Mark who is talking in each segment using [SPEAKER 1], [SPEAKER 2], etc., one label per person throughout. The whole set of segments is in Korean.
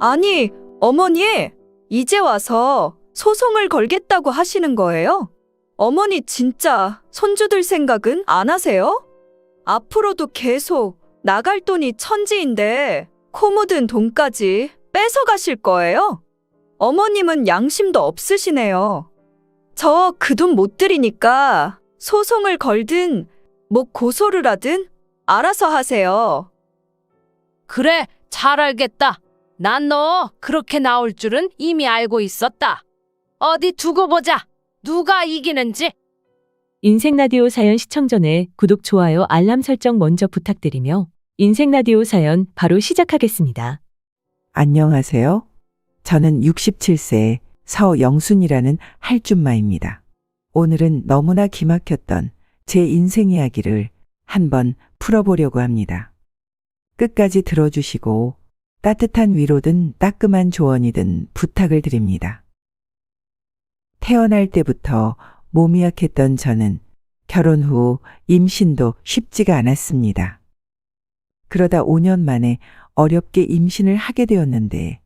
[SPEAKER 1] 아니, 어머니, 이제 와서 소송을 걸겠다고 하시는 거예요? 어머니 진짜 손주들 생각은 안 하세요? 앞으로도 계속 나갈 돈이 천지인데 코 묻은 돈까지 뺏어 가실 거예요? 어머님은 양심도 없으시네요. 저 그 돈 못 드리니까 소송을 걸든 뭐 고소를 하든 알아서 하세요.
[SPEAKER 2] 그래, 잘 알겠다. 난 너 그렇게 나올 줄은 이미 알고 있었다. 어디 두고 보자. 누가 이기는지.
[SPEAKER 3] 인생라디오 사연 시청 전에 구독, 좋아요, 알람 설정 먼저 부탁드리며 인생라디오 사연 바로 시작하겠습니다.
[SPEAKER 4] 안녕하세요. 저는 67세 서영순이라는 할줌마입니다. 오늘은 너무나 기막혔던 제 인생 이야기를 한번 풀어보려고 합니다. 끝까지 들어주시고 따뜻한 위로든 따끔한 조언이든 부탁을 드립니다. 태어날 때부터 몸이 약했던 저는 결혼 후 임신도 쉽지가 않았습니다. 그러다 5년 만에 어렵게 임신을 하게 되었는데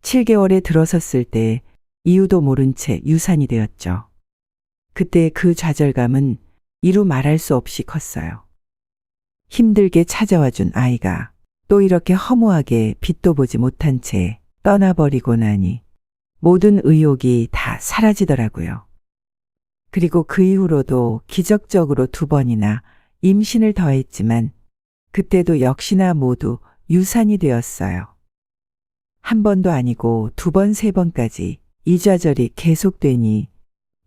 [SPEAKER 4] 7개월에 들어섰을 때 이유도 모른 채 유산이 되었죠. 그때 그 좌절감은 이루 말할 수 없이 컸어요. 힘들게 찾아와 준 아이가 또 이렇게 허무하게 빛도 보지 못한 채 떠나버리고 나니 모든 의욕이 다 사라지더라고요. 그리고 그 이후로도 기적적으로 2번이나 임신을 더했지만 그때도 역시나 모두 유산이 되었어요. 한 번도 아니고 2번, 3번까지 이 좌절이 계속되니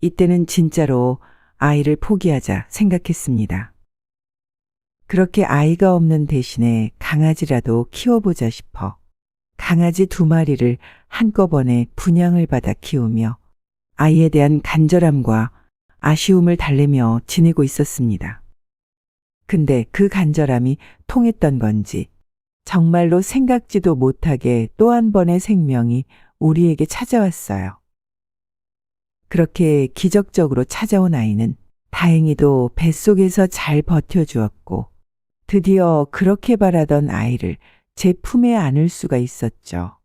[SPEAKER 4] 이때는 진짜로 아이를 포기하자 생각했습니다. 그렇게 아이가 없는 대신에 강아지라도 키워보자 싶어 강아지 2마리를 한꺼번에 분양을 받아 키우며 아이에 대한 간절함과 아쉬움을 달래며 지내고 있었습니다. 근데 그 간절함이 통했던 건지 정말로 생각지도 못하게 또 한 번의 생명이 우리에게 찾아왔어요. 그렇게 기적적으로 찾아온 아이는 다행히도 뱃속에서 잘 버텨주었고 드디어 그렇게 바라던 아이를 제 품에 안을 수가 있었죠.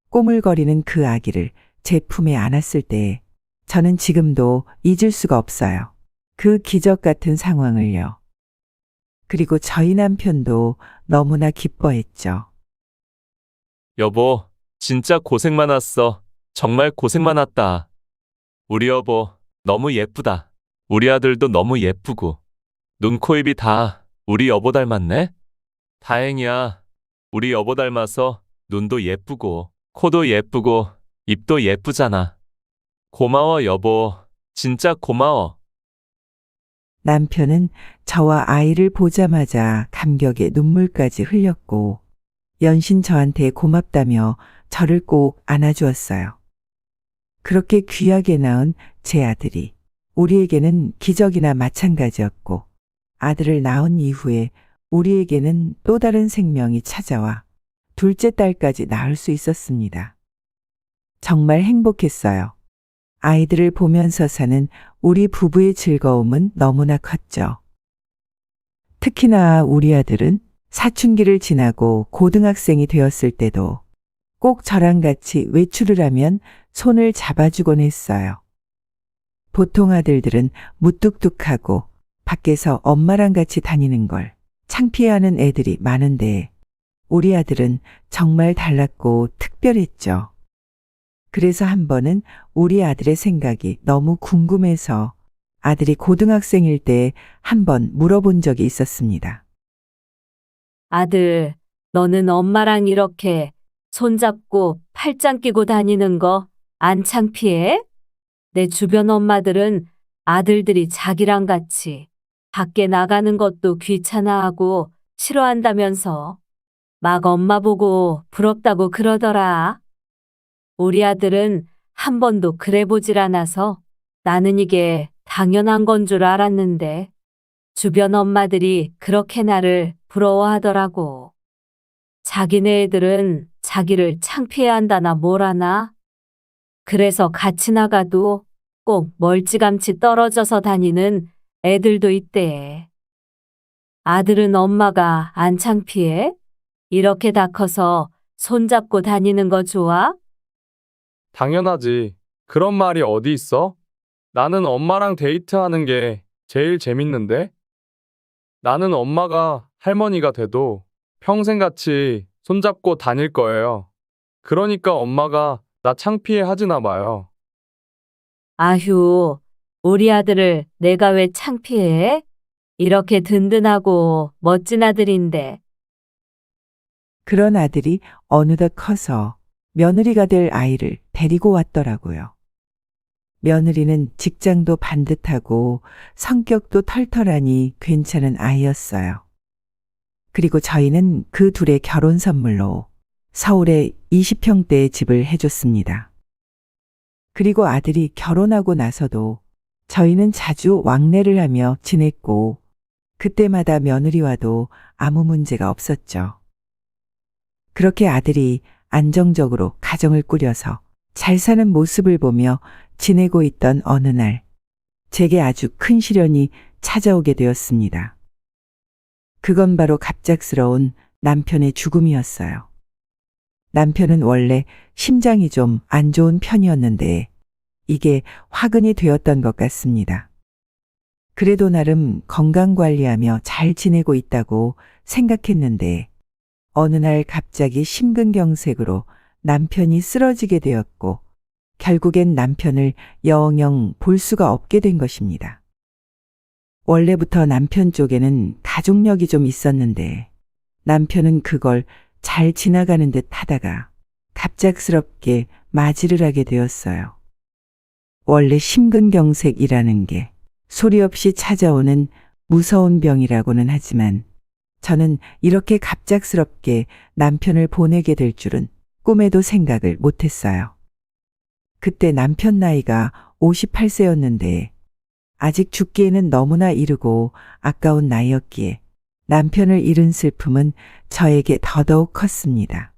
[SPEAKER 4] 꼬물거리는 그 아기를 제 품에 안았을 때 저는 지금도 잊을 수가 없어요. 그 기적 같은 상황을요. 그리고 저희 남편도 너무나 기뻐했죠.
[SPEAKER 5] 여보, 진짜 고생 많았어. 정말 고생 많았다. 우리 여보, 너무 예쁘다. 우리 아들도 너무 예쁘고. 눈, 코, 입이 다 우리 여보 닮았네? 다행이야. 우리 여보 닮아서 눈도 예쁘고, 코도 예쁘고, 입도 예쁘잖아. 고마워, 여보. 진짜 고마워.
[SPEAKER 4] 남편은 저와 아이를 보자마자 감격에 눈물까지 흘렸고 연신 저한테 고맙다며 저를 꼭 안아주었어요. 그렇게 귀하게 낳은 제 아들이 우리에게는 기적이나 마찬가지였고 아들을 낳은 이후에 우리에게는 또 다른 생명이 찾아와 둘째 딸까지 낳을 수 있었습니다. 정말 행복했어요. 아이들을 보면서 사는 우리 부부의 즐거움은 너무나 컸죠. 특히나 우리 아들은 사춘기를 지나고 고등학생이 되었을 때도 꼭 저랑 같이 외출을 하면 손을 잡아주곤 했어요. 보통 아들들은 무뚝뚝하고 밖에서 엄마랑 같이 다니는 걸 창피해하는 애들이 많은데 우리 아들은 정말 달랐고 특별했죠. 그래서 한 번은 우리 아들의 생각이 너무 궁금해서 아들이 고등학생일 때 한 번 물어본 적이 있었습니다.
[SPEAKER 2] 아들, 너는 엄마랑 이렇게 손잡고 팔짱 끼고 다니는 거 안 창피해? 내 주변 엄마들은 아들들이 자기랑 같이 밖에 나가는 것도 귀찮아하고 싫어한다면서 막 엄마 보고 부럽다고 그러더라. 우리 아들은 한 번도 그래 보질 않아서 나는 이게 당연한 건 줄 알았는데 주변 엄마들이 그렇게 나를 부러워하더라고. 자기네 애들은 자기를 창피해한다나 뭐라나. 그래서 같이 나가도 꼭 멀찌감치 떨어져서 다니는 애들도 있대. 아들은 엄마가 안 창피해? 이렇게 다 커서 손잡고 다니는 거 좋아?
[SPEAKER 6] 당연하지. 그런 말이 어디 있어? 나는 엄마랑 데이트하는 게 제일 재밌는데? 나는 엄마가 할머니가 돼도 평생 같이 손잡고 다닐 거예요. 그러니까 엄마가 나 창피해 하지나 마요.
[SPEAKER 2] 아휴, 우리 아들을 내가 왜 창피해? 이렇게 든든하고 멋진 아들인데.
[SPEAKER 4] 그런 아들이 어느덧 커서 며느리가 될 아이를 데리고 왔더라고요. 며느리는 직장도 반듯하고 성격도 털털하니 괜찮은 아이였어요. 그리고 저희는 그 둘의 결혼 선물로 서울에 20평대의 집을 해줬습니다. 그리고 아들이 결혼하고 나서도 저희는 자주 왕래를 하며 지냈고 그때마다 며느리와도 아무 문제가 없었죠. 그렇게 아들이 안정적으로 가정을 꾸려서 잘 사는 모습을 보며 지내고 있던 어느 날, 제게 아주 큰 시련이 찾아오게 되었습니다. 그건 바로 갑작스러운 남편의 죽음이었어요. 남편은 원래 심장이 좀 안 좋은 편이었는데 이게 화근이 되었던 것 같습니다. 그래도 나름 건강관리하며 잘 지내고 있다고 생각했는데 어느 날 갑자기 심근경색으로 남편이 쓰러지게 되었고 결국엔 남편을 영영 볼 수가 없게 된 것입니다. 원래부터 남편 쪽에는 가족력이 좀 있었는데 남편은 그걸 잘 지나가는 듯 하다가 갑작스럽게 맞이를 하게 되었어요. 원래 심근경색이라는 게 소리 없이 찾아오는 무서운 병이라고는 하지만 저는 이렇게 갑작스럽게 남편을 보내게 될 줄은 꿈에도 생각을 못했어요. 그때 남편 나이가 58세였는데 아직 죽기에는 너무나 이르고 아까운 나이였기에 남편을 잃은 슬픔은 저에게 더더욱 컸습니다.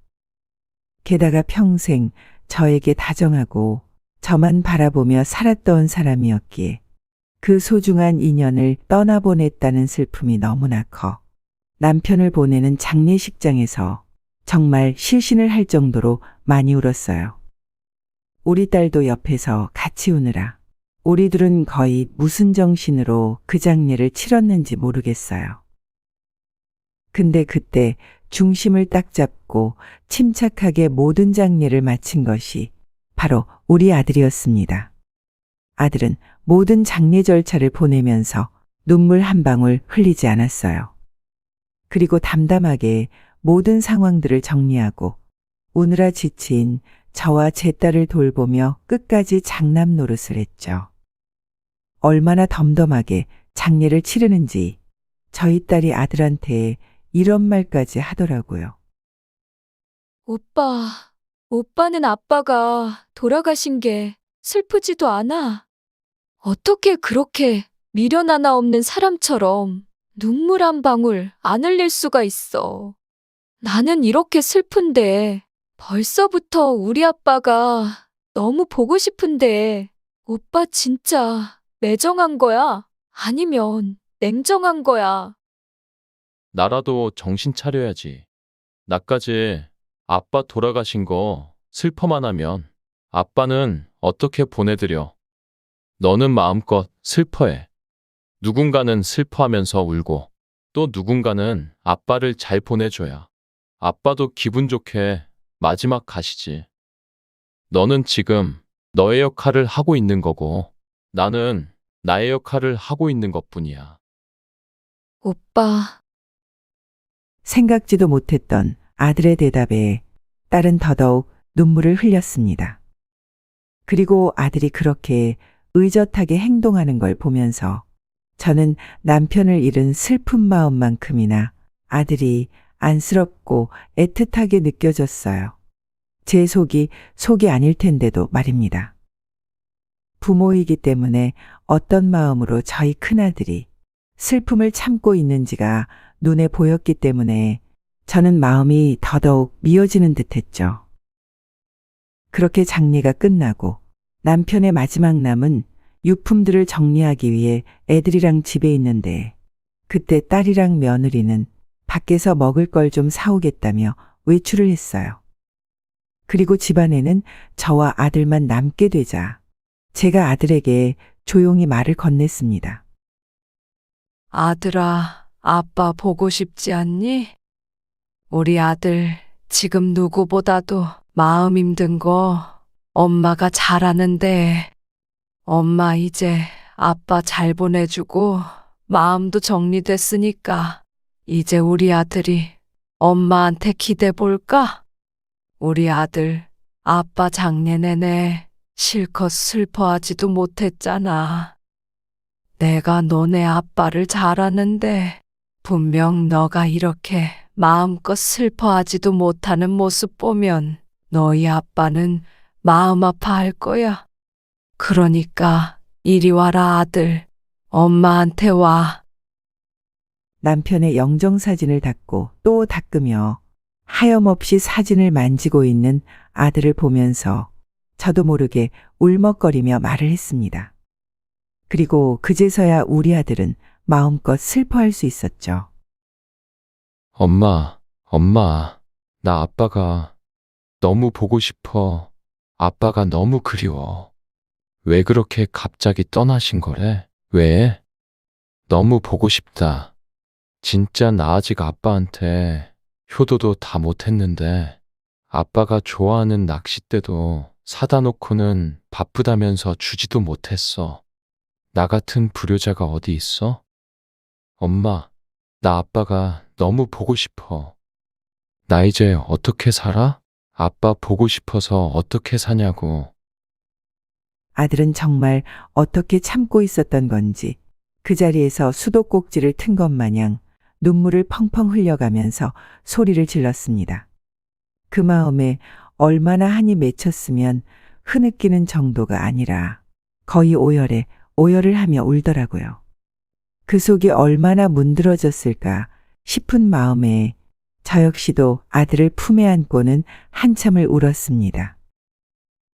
[SPEAKER 4] 게다가 평생 저에게 다정하고 저만 바라보며 살았던 사람이었기에 그 소중한 인연을 떠나보냈다는 슬픔이 너무나 커 남편을 보내는 장례식장에서 정말 실신을 할 정도로 많이 울었어요. 우리 딸도 옆에서 같이 우느라 우리 둘은 거의 무슨 정신으로 그 장례를 치렀는지 모르겠어요. 근데 그때 중심을 딱 잡고 침착하게 모든 장례를 마친 것이 바로 우리 아들이었습니다. 아들은 모든 장례 절차를 보내면서 눈물 한 방울 흘리지 않았어요. 그리고 담담하게 모든 상황들을 정리하고 우느라 지친 저와 제 딸을 돌보며 끝까지 장남 노릇을 했죠. 얼마나 덤덤하게 장례를 치르는지 저희 딸이 아들한테 이런 말까지 하더라고요.
[SPEAKER 1] 오빠는 아빠가 돌아가신 게 슬프지도 않아? 어떻게 그렇게 미련 하나 없는 사람처럼 눈물 한 방울 안 흘릴 수가 있어. 나는 이렇게 슬픈데 벌써부터 우리 아빠가 너무 보고 싶은데 오빠 진짜 매정한 거야? 아니면 냉정한 거야?
[SPEAKER 7] 나라도 정신 차려야지. 나까지 아빠 돌아가신 거 슬퍼만 하면 아빠는 어떻게 보내드려. 너는 마음껏 슬퍼해. 누군가는 슬퍼하면서 울고 또 누군가는 아빠를 잘 보내줘야 아빠도 기분 좋게 마지막 가시지. 너는 지금 너의 역할을 하고 있는 거고 나는 나의 역할을 하고 있는 것뿐이야.
[SPEAKER 1] 오빠,
[SPEAKER 4] 생각지도 못했던 아들의 대답에 딸은 더더욱 눈물을 흘렸습니다. 그리고 아들이 그렇게 의젓하게 행동하는 걸 보면서 저는 남편을 잃은 슬픈 마음만큼이나 아들이 안쓰럽고 애틋하게 느껴졌어요. 제 속이 아닐 텐데도 말입니다. 부모이기 때문에 어떤 마음으로 저희 큰아들이 슬픔을 참고 있는지가 눈에 보였기 때문에 저는 마음이 더더욱 미어지는 듯했죠. 그렇게 장례가 끝나고 남편의 마지막 남은 유품들을 정리하기 위해 애들이랑 집에 있는데 그때 딸이랑 며느리는 밖에서 먹을 걸 좀 사오겠다며 외출을 했어요. 그리고 집안에는 저와 아들만 남게 되자 제가 아들에게 조용히 말을 건넸습니다.
[SPEAKER 2] 아들아, 아빠 보고 싶지 않니? 우리 아들 지금 누구보다도 마음 힘든 거 엄마가 잘하는데 엄마 이제 아빠 잘 보내주고 마음도 정리됐으니까 이제 우리 아들이 엄마한테 기대 볼까? 우리 아들 아빠 장례 내내 실컷 슬퍼하지도 못했잖아. 내가 너네 아빠를 잘 아는데 분명 너가 이렇게 마음껏 슬퍼하지도 못하는 모습 보면 너희 아빠는 마음 아파할 거야. 그러니까 이리 와라 아들. 엄마한테 와.
[SPEAKER 4] 남편의 영정사진을 닦고 또 닦으며 하염없이 사진을 만지고 있는 아들을 보면서 저도 모르게 울먹거리며 말을 했습니다. 그리고 그제서야 우리 아들은 마음껏 슬퍼할 수 있었죠.
[SPEAKER 7] 엄마, 나 아빠가 너무 보고 싶어. 아빠가 너무 그리워. 왜 그렇게 갑자기 떠나신 거래? 왜? 너무 보고 싶다. 진짜 나 아직 아빠한테 효도도 다 못했는데 아빠가 좋아하는 낚싯대도 사다 놓고는 바쁘다면서 주지도 못했어. 나 같은 불효자가 어디 있어? 엄마, 나 아빠가 너무 보고 싶어. 나 이제 어떻게 살아? 아빠 보고 싶어서 어떻게 사냐고.
[SPEAKER 4] 아들은 정말 어떻게 참고 있었던 건지 그 자리에서 수도꼭지를 튼 것 마냥 눈물을 펑펑 흘려가면서 소리를 질렀습니다. 그 마음에 얼마나 한이 맺혔으면 흐느끼는 정도가 아니라 거의 오열을 하며 울더라고요. 그 속이 얼마나 문드러졌을까 싶은 마음에 저 역시도 아들을 품에 안고는 한참을 울었습니다.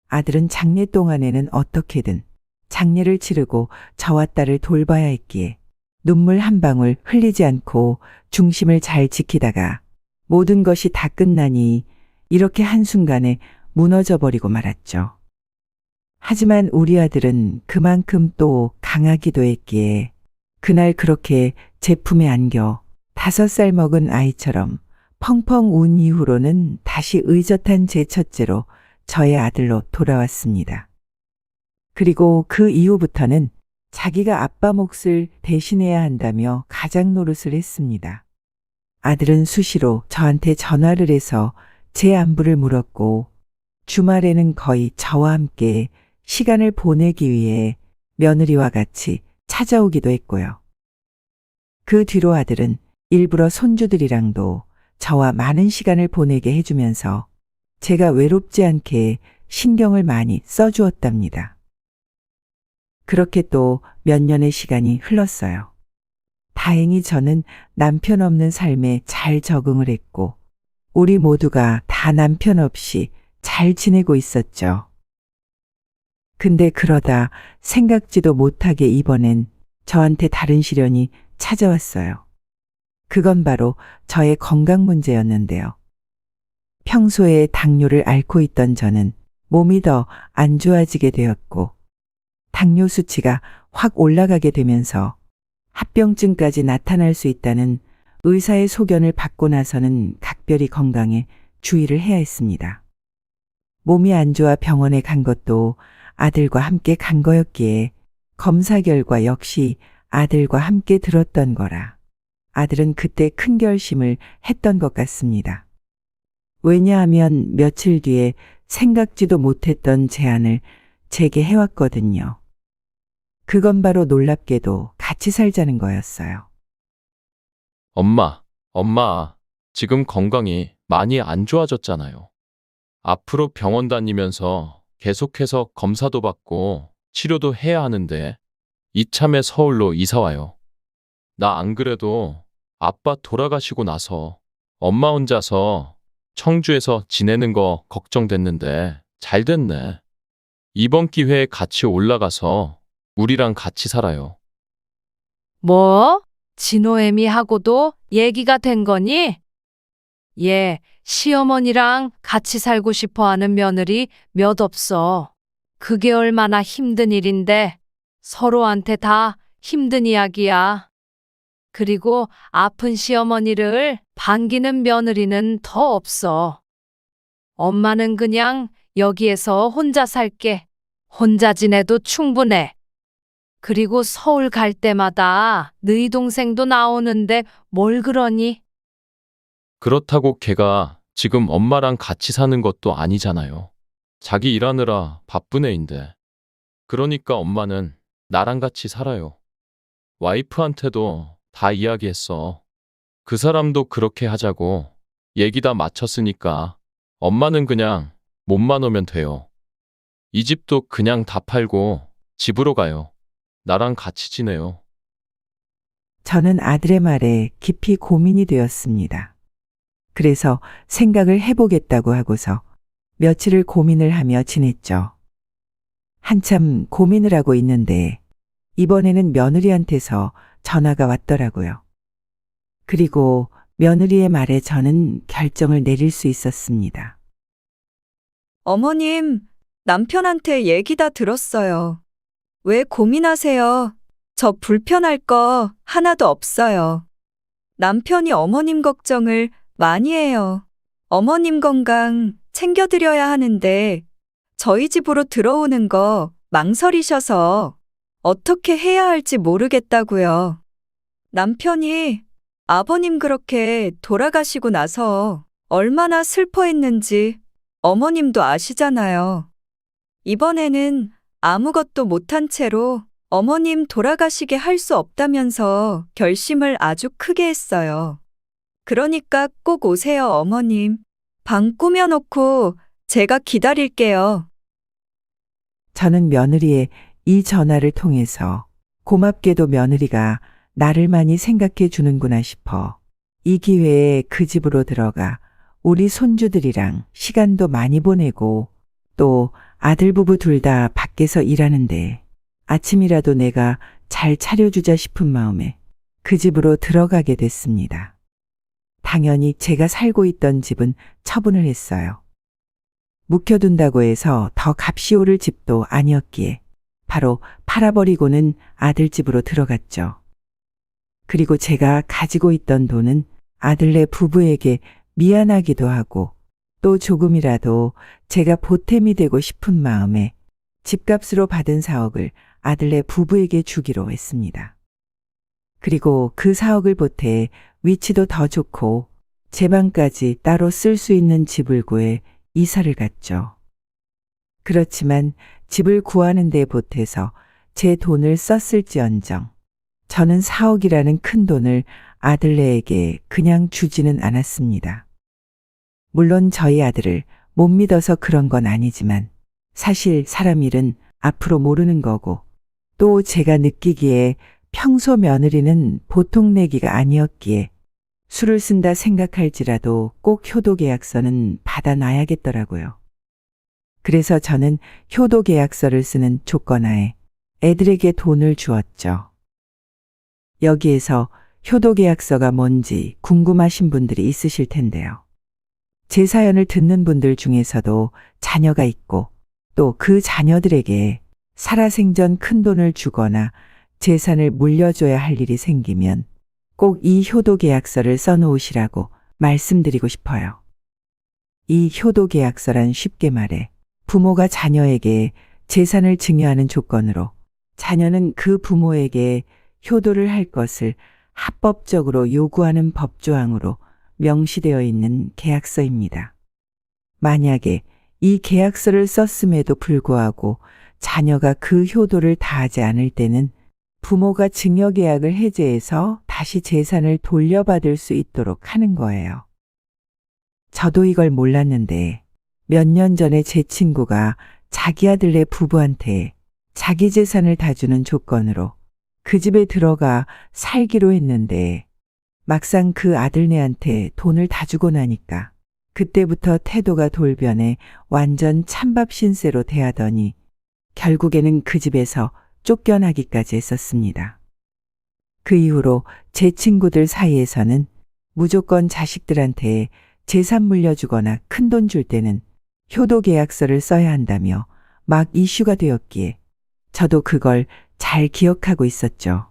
[SPEAKER 4] 아들은 장례 동안에는 어떻게든 장례를 치르고 저와 딸을 돌봐야 했기에 눈물 한 방울 흘리지 않고 중심을 잘 지키다가 모든 것이 다 끝나니 이렇게 한순간에 무너져 버리고 말았죠. 하지만 우리 아들은 그만큼 또 강하기도 했기에 그날 그렇게 제 품에 안겨 5살 먹은 아이처럼 펑펑 운 이후로는 다시 의젓한 제 첫째로 저의 아들로 돌아왔습니다. 그리고 그 이후부터는 자기가 아빠 몫을 대신해야 한다며 가장 노릇을 했습니다. 아들은 수시로 저한테 전화를 해서 제 안부를 물었고 주말에는 거의 저와 함께 시간을 보내기 위해 며느리와 같이 찾아오기도 했고요. 그 뒤로 아들은 일부러 손주들이랑도 저와 많은 시간을 보내게 해주면서 제가 외롭지 않게 신경을 많이 써주었답니다. 그렇게 또 몇 년의 시간이 흘렀어요. 다행히 저는 남편 없는 삶에 잘 적응을 했고 우리 모두가 다 남편 없이 잘 지내고 있었죠. 근데 그러다 생각지도 못하게 이번엔 저한테 다른 시련이 찾아왔어요. 그건 바로 저의 건강 문제였는데요. 평소에 당뇨를 앓고 있던 저는 몸이 더 안 좋아지게 되었고 당뇨 수치가 확 올라가게 되면서 합병증까지 나타날 수 있다는 의사의 소견을 받고 나서는 각별히 건강에 주의를 해야 했습니다. 몸이 안 좋아 병원에 간 것도 아들과 함께 간 거였기에 검사 결과 역시 아들과 함께 들었던 거라 아들은 그때 큰 결심을 했던 것 같습니다. 왜냐하면 며칠 뒤에 생각지도 못했던 제안을 제게 해왔거든요. 그건 바로 놀랍게도 같이 살자는 거였어요.
[SPEAKER 7] 엄마, 지금 건강이 많이 안 좋아졌잖아요. 앞으로 병원 다니면서 계속해서 검사도 받고 치료도 해야 하는데 이참에 서울로 이사 와요. 나 안 그래도 아빠 돌아가시고 나서 엄마 혼자서 청주에서 지내는 거 걱정됐는데 잘 됐네. 이번 기회에 같이 올라가서 우리랑 같이 살아요.
[SPEAKER 2] 뭐? 진호애미하고도 얘기가 된 거니? 얘 시어머니랑 같이 살고 싶어 하는 며느리 몇 없어. 그게 얼마나 힘든 일인데 서로한테 다 힘든 이야기야. 그리고 아픈 시어머니를 반기는 며느리는 더 없어. 엄마는 그냥 여기에서 혼자 살게. 혼자 지내도 충분해. 그리고 서울 갈 때마다 너희 동생도 나오는데 뭘 그러니?
[SPEAKER 7] 그렇다고 걔가 지금 엄마랑 같이 사는 것도 아니잖아요. 자기 일하느라 바쁜 애인데. 그러니까 엄마는 나랑 같이 살아요. 와이프한테도 다 이야기했어. 그 사람도 그렇게 하자고 얘기 다 마쳤으니까 엄마는 그냥 몸만 오면 돼요. 이 집도 그냥 다 팔고 집으로 가요. 나랑 같이 지내요.
[SPEAKER 4] 저는 아들의 말에 깊이 고민이 되었습니다. 그래서 생각을 해보겠다고 하고서 며칠을 고민을 하며 지냈죠. 한참 고민을 하고 있는데 이번에는 며느리한테서 전화가 왔더라고요. 그리고 며느리의 말에 저는 결정을 내릴 수 있었습니다.
[SPEAKER 1] 어머님, 남편한테 얘기 다 들었어요. 왜 고민하세요? 저 불편할 거 하나도 없어요. 남편이 어머님 걱정을 많이 해요. 어머님 건강 챙겨드려야 하는데 저희 집으로 들어오는 거 망설이셔서 어떻게 해야 할지 모르겠다고요. 남편이 아버님 그렇게 돌아가시고 나서 얼마나 슬퍼했는지 어머님도 아시잖아요. 이번에는 아무것도 못한 채로 어머님 돌아가시게 할 수 없다면서 결심을 아주 크게 했어요. 그러니까 꼭 오세요, 어머님. 방 꾸며놓고 제가 기다릴게요.
[SPEAKER 4] 저는 며느리의 이 전화를 통해서 고맙게도 며느리가 나를 많이 생각해 주는구나 싶어 이 기회에 그 집으로 들어가 우리 손주들이랑 시간도 많이 보내고 또 아들 부부 둘 다 밖에서 일하는데 아침이라도 내가 잘 차려주자 싶은 마음에 그 집으로 들어가게 됐습니다. 당연히 제가 살고 있던 집은 처분을 했어요. 묵혀둔다고 해서 더 값이 오를 집도 아니었기에 바로 팔아버리고는 아들 집으로 들어갔죠. 그리고 제가 가지고 있던 돈은 아들네 부부에게 미안하기도 하고 또 조금이라도 제가 보탬이 되고 싶은 마음에 집값으로 받은 4억을 아들네 부부에게 주기로 했습니다. 그리고 그 4억을 보태 위치도 더 좋고 제 방까지 따로 쓸 수 있는 집을 구해 이사를 갔죠. 그렇지만 집을 구하는 데 보태서 제 돈을 썼을지언정 저는 4억이라는 큰 돈을 아들네에게 그냥 주지는 않았습니다. 물론 저희 아들을 못 믿어서 그런 건 아니지만 사실 사람 일은 앞으로 모르는 거고 또 제가 느끼기에 평소 며느리는 보통 내기가 아니었기에 술을 쓴다 생각할지라도 꼭 효도계약서는 받아놔야겠더라고요. 그래서 저는 효도계약서를 쓰는 조건하에 애들에게 돈을 주었죠. 여기에서 효도계약서가 뭔지 궁금하신 분들이 있으실 텐데요. 제 사연을 듣는 분들 중에서도 자녀가 있고 또 그 자녀들에게 살아생전 큰 돈을 주거나 재산을 물려줘야 할 일이 생기면 꼭 이 효도계약서를 써놓으시라고 말씀드리고 싶어요. 이 효도계약서란 쉽게 말해 부모가 자녀에게 재산을 증여하는 조건으로 자녀는 그 부모에게 효도를 할 것을 합법적으로 요구하는 법조항으로 명시되어 있는 계약서입니다. 만약에 이 계약서를 썼음에도 불구하고 자녀가 그 효도를 다하지 않을 때는 부모가 증여계약을 해제해서 다시 재산을 돌려받을 수 있도록 하는 거예요. 저도 이걸 몰랐는데 몇 년 전에 제 친구가 자기 아들네 부부한테 자기 재산을 다 주는 조건으로 그 집에 들어가 살기로 했는데 막상 그 아들네한테 돈을 다 주고 나니까 그때부터 태도가 돌변해 완전 찬밥 신세로 대하더니 결국에는 그 집에서 쫓겨나기까지 했었습니다. 그 이후로 제 친구들 사이에서는 무조건 자식들한테 재산 물려주거나 큰돈 줄 때는 효도 계약서를 써야 한다며 막 이슈가 되었기에 저도 그걸 잘 기억하고 있었죠.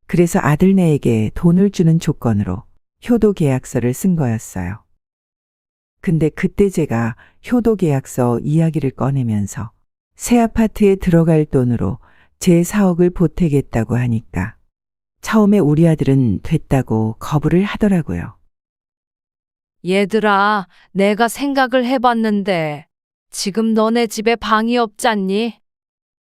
[SPEAKER 4] 그래서 아들네에게 돈을 주는 조건으로 효도 계약서를 쓴 거였어요. 근데 그때 제가 효도 계약서 이야기를 꺼내면서 새 아파트에 들어갈 돈으로 제 4억을 보태겠다고 하니까 처음에 우리 아들은 됐다고 거부를 하더라고요.
[SPEAKER 2] 얘들아, 내가 생각을 해봤는데 지금 너네 집에 방이 없잖니?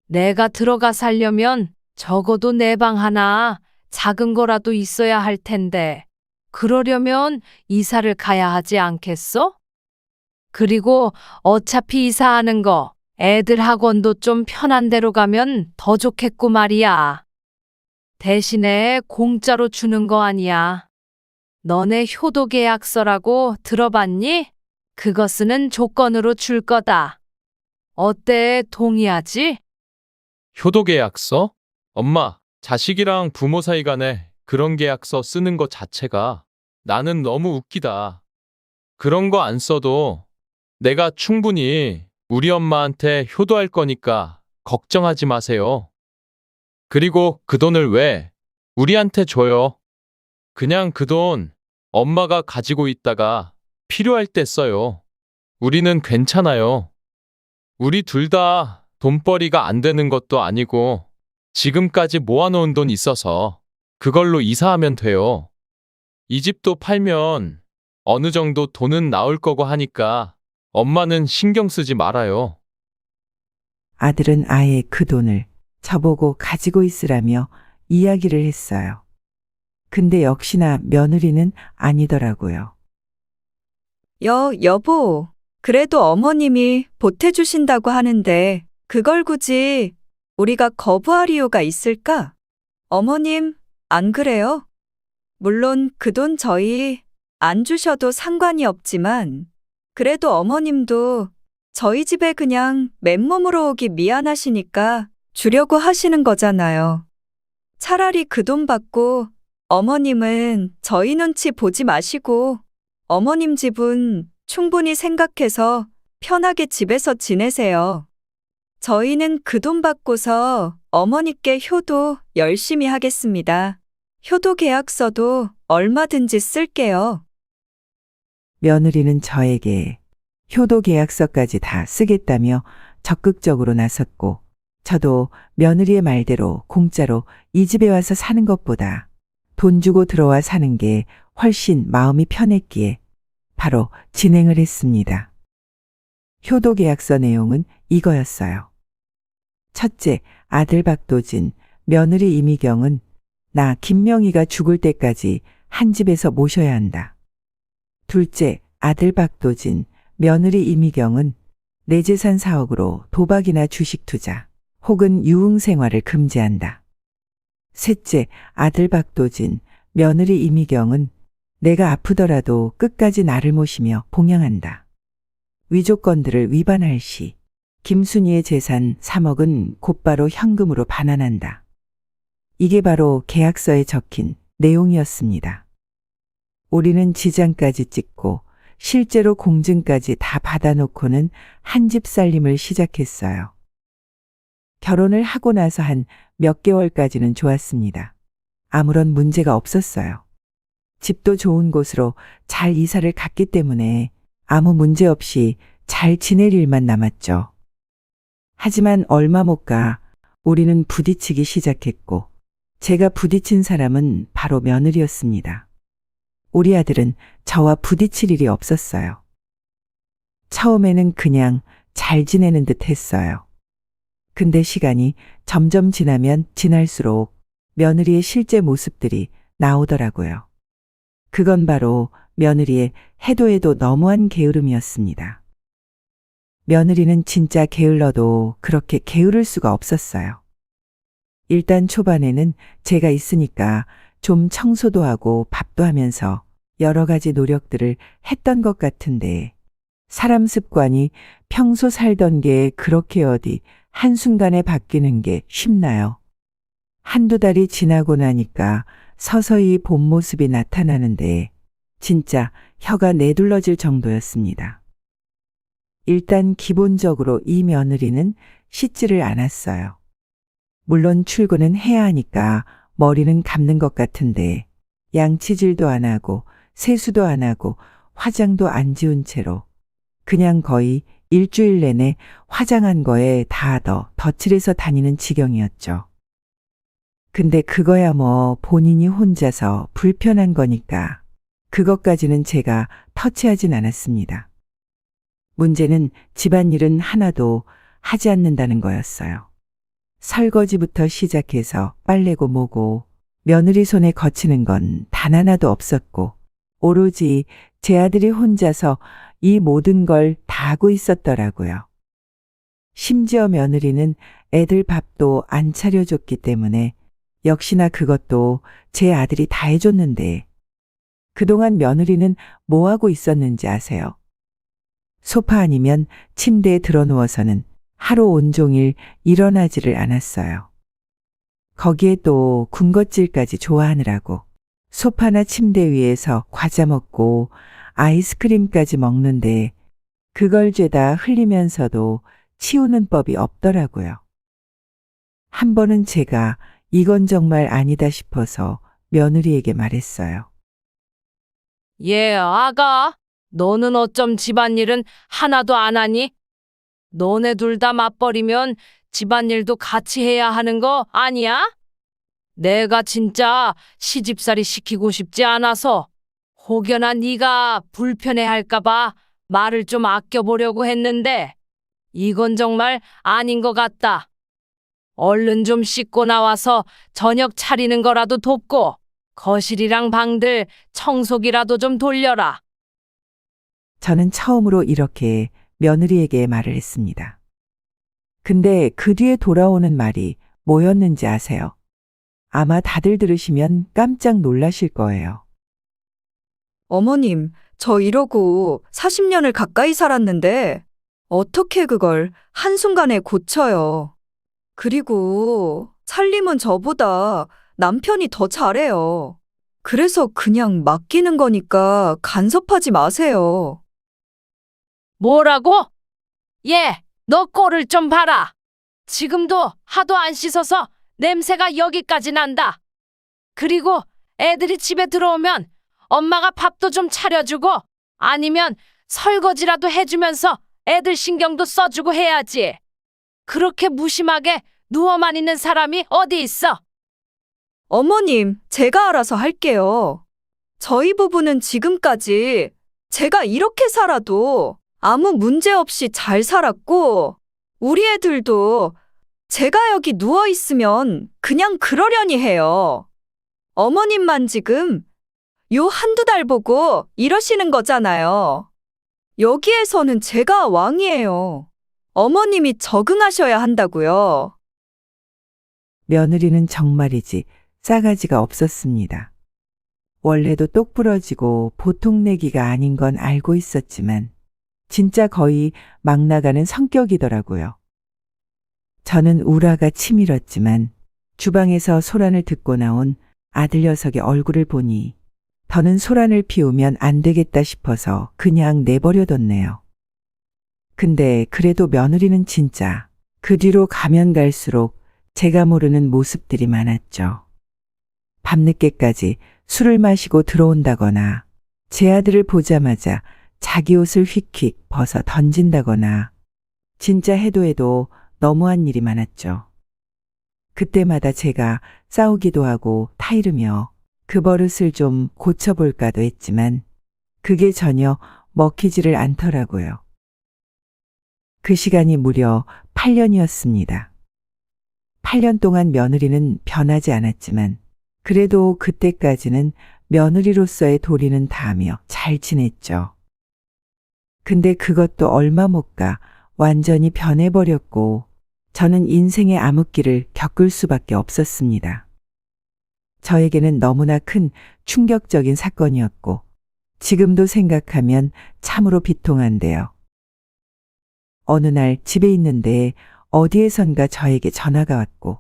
[SPEAKER 2] 내가 들어가 살려면 적어도 내 방 하나 작은 거라도 있어야 할 텐데 그러려면 이사를 가야 하지 않겠어? 그리고 어차피 이사하는 거 애들 학원도 좀 편한 데로 가면 더 좋겠고 말이야. 대신에 공짜로 주는 거 아니야. 너네 효도 계약서라고 들어봤니? 그거 쓰는 조건으로 줄 거다. 어때? 동의하지?
[SPEAKER 7] 효도 계약서? 엄마, 자식이랑 부모 사이 간에 그런 계약서 쓰는 것 자체가 나는 너무 웃기다. 그런 거 안 써도 내가 충분히 우리 엄마한테 효도할 거니까 걱정하지 마세요. 그리고 그 돈을 왜 우리한테 줘요? 그냥 그 돈 엄마가 가지고 있다가 필요할 때 써요. 우리는 괜찮아요. 우리 둘 다 돈벌이가 안 되는 것도 아니고 지금까지 모아놓은 돈 있어서 그걸로 이사하면 돼요. 이 집도 팔면 어느 정도 돈은 나올 거고 하니까 엄마는 신경 쓰지 말아요.
[SPEAKER 4] 아들은 아예 그 돈을 저보고 가지고 있으라며 이야기를 했어요. 근데 역시나 며느리는 아니더라고요.
[SPEAKER 1] 여보. 그래도 어머님이 보태주신다고 하는데 그걸 굳이 우리가 거부할 이유가 있을까? 어머님, 안 그래요? 물론 그 돈 저희 안 주셔도 상관이 없지만 그래도 어머님도 저희 집에 그냥 맨몸으로 오기 미안하시니까 주려고 하시는 거잖아요. 차라리 그 돈 받고 어머님은 저희 눈치 보지 마시고 어머님 집은 충분히 생각해서 편하게 집에서 지내세요. 저희는 그 돈 받고서 어머니께 효도 열심히 하겠습니다. 효도 계약서도 얼마든지 쓸게요.
[SPEAKER 4] 며느리는 저에게 효도 계약서까지 다 쓰겠다며 적극적으로 나섰고 저도 며느리의 말대로 공짜로 이 집에 와서 사는 것보다 돈 주고 들어와 사는 게 훨씬 마음이 편했기에 바로 진행을 했습니다. 효도 계약서 내용은 이거였어요. 첫째, 아들 박도진, 며느리 이미경은 나 김명희가 죽을 때까지 한 집에서 모셔야 한다. 둘째, 아들 박도진, 며느리 이미경은 내 재산 4억으로 도박이나 주식 투자 혹은 유흥 생활을 금지한다. 셋째, 아들 박도진, 며느리 이미경은 내가 아프더라도 끝까지 나를 모시며 봉양한다. 위조건들을 위반할 시 김순희의 재산 3억은 곧바로 현금으로 반환한다. 이게 바로 계약서에 적힌 내용이었습니다. 우리는 지장까지 찍고 실제로 공증까지 다 받아놓고는 한 집 살림을 시작했어요. 결혼을 하고 나서 한 몇 개월까지는 좋았습니다. 아무런 문제가 없었어요. 집도 좋은 곳으로 잘 이사를 갔기 때문에 아무 문제 없이 잘 지낼 일만 남았죠. 하지만 얼마 못 가 우리는 부딪히기 시작했고 제가 부딪힌 사람은 바로 며느리였습니다. 우리 아들은 저와 부딪힐 일이 없었어요. 처음에는 그냥 잘 지내는 듯 했어요. 근데 시간이 점점 지나면 지날수록 며느리의 실제 모습들이 나오더라고요. 그건 바로 며느리의 해도 해도 너무한 게으름이었습니다. 며느리는 진짜 게을러도 그렇게 게으를 수가 없었어요. 일단 초반에는 제가 있으니까 좀 청소도 하고 밥도 하면서 여러 가지 노력들을 했던 것 같은데 사람 습관이 평소 살던 게 그렇게 어디 한순간에 바뀌는 게 쉽나요? 한두 달이 지나고 나니까 서서히 본 모습이 나타나는데 진짜 혀가 내둘러질 정도였습니다. 일단 기본적으로 이 며느리는 씻지를 않았어요. 물론 출근은 해야 하니까 머리는 감는 것 같은데 양치질도 안 하고 세수도 안 하고 화장도 안 지운 채로 그냥 거의 일주일 내내 화장한 거에 다 덧칠해서 다니는 지경이었죠. 근데 그거야 뭐 본인이 혼자서 불편한 거니까 그것까지는 제가 터치하진 않았습니다. 문제는 집안일은 하나도 하지 않는다는 거였어요. 설거지부터 시작해서 빨래고 뭐고 며느리 손에 거치는 건 단 하나도 없었고 오로지 제 아들이 혼자서 이 모든 걸 다 하고 있었더라고요. 심지어 며느리는 애들 밥도 안 차려줬기 때문에 역시나 그것도 제 아들이 다 해줬는데 그동안 며느리는 뭐 하고 있었는지 아세요? 소파 아니면 침대에 들어누워서는 하루 온종일 일어나지를 않았어요. 거기에 또 군것질까지 좋아하느라고 소파나 침대 위에서 과자 먹고 아이스크림까지 먹는데 그걸 죄다 흘리면서도 치우는 법이 없더라고요. 한 번은 제가 이건 정말 아니다 싶어서 며느리에게 말했어요.
[SPEAKER 2] 아가. 너는 어쩜 집안일은 하나도 안 하니? 너네 둘 다 맞벌이면 집안일도 같이 해야 하는 거 아니야? 내가 진짜 시집살이 시키고 싶지 않아서 혹여나 네가 불편해할까 봐 말을 좀 아껴보려고 했는데 이건 정말 아닌 것 같다. 얼른 좀 씻고 나와서 저녁 차리는 거라도 돕고 거실이랑 방들 청소기라도 좀 돌려라.
[SPEAKER 4] 저는 처음으로 이렇게 며느리에게 말을 했습니다. 근데 그 뒤에 돌아오는 말이 뭐였는지 아세요? 아마 다들 들으시면 깜짝 놀라실 거예요.
[SPEAKER 1] 어머님, 저 이러고 40년을 가까이 살았는데 어떻게 그걸 한순간에 고쳐요. 그리고 살림은 저보다 남편이 더 잘해요. 그래서 그냥 맡기는 거니까 간섭하지 마세요.
[SPEAKER 2] 뭐라고? 너 꼴을 좀 봐라. 지금도 하도 안 씻어서 냄새가 여기까지 난다. 그리고 애들이 집에 들어오면 엄마가 밥도 좀 차려주고 아니면 설거지라도 해주면서 애들 신경도 써주고 해야지. 그렇게 무심하게 누워만 있는 사람이 어디 있어?
[SPEAKER 1] 어머님, 제가 알아서 할게요. 저희 부부는 지금까지 제가 이렇게 살아도 아무 문제 없이 잘 살았고, 우리 애들도 제가 여기 누워 있으면 그냥 그러려니 해요. 어머님만 지금 요 한두 달 보고 이러시는 거잖아요. 여기에서는 제가 왕이에요. 어머님이 적응하셔야 한다고요.
[SPEAKER 4] 며느리는 정말이지 싸가지가 없었습니다. 원래도 똑부러지고 보통 내기가 아닌 건 알고 있었지만 진짜 거의 막 나가는 성격이더라고요. 저는 우라가 치밀었지만 주방에서 소란을 듣고 나온 아들 녀석의 얼굴을 보니 더는 소란을 피우면 안 되겠다 싶어서 그냥 내버려뒀네요. 근데 그래도 며느리는 진짜 그 뒤로 가면 갈수록 제가 모르는 모습들이 많았죠. 밤늦게까지 술을 마시고 들어온다거나 제 아들을 보자마자 자기 옷을 휙휙 벗어 던진다거나 진짜 해도 너무한 일이 많았죠. 그때마다 제가 싸우기도 하고 타이르며 그 버릇을 좀 고쳐볼까도 했지만 그게 전혀 먹히지를 않더라고요. 그 시간이 무려 8년이었습니다. 8년 동안 며느리는 변하지 않았지만 그래도 그때까지는 며느리로서의 도리는 다하며 잘 지냈죠. 근데 그것도 얼마 못 가 완전히 변해버렸고 저는 인생의 암흑기를 겪을 수밖에 없었습니다. 저에게는 너무나 큰 충격적인 사건이었고 지금도 생각하면 참으로 비통한데요. 어느 날 집에 있는데 어디에선가 저에게 전화가 왔고